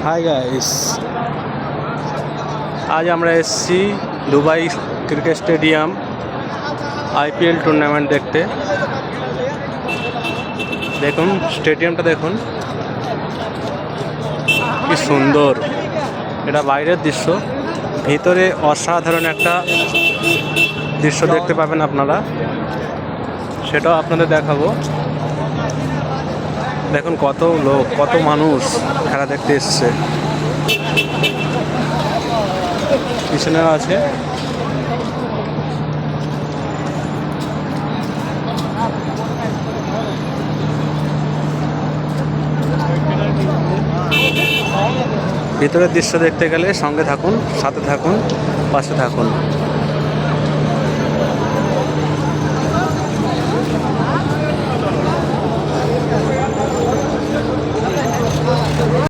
Hi guys, আজ আমরা এসেছি Dubai cricket stadium IPL tournament দেখতে। দেখুন স্টেডিয়ামটা দেখুন কি সুন্দর। এটা বাইরের দৃশ্য, ভিতরে অসাধারণ একটা দৃশ্য দেখতে পাবেন আপনারা, সেটাও আপনাদের দেখাবো। দেখুন কত লোক, কত মানুষ খেলা দেখতে এসছে। পিছনে আছে ভিতরের দৃশ্য দেখতে গেলে সঙ্গে থাকুন, সাথে থাকুন, পাশে থাকুন।